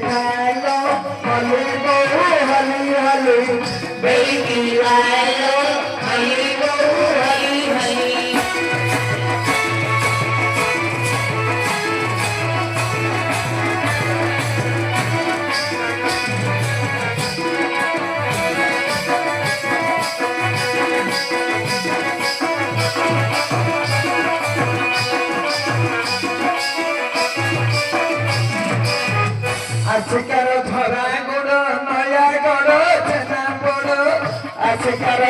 आयो हली बहु हली हली बेटी आयो हली बहु हली हली आशिकार धरा गुड़ नया गड़ छेना पड़ आशिकार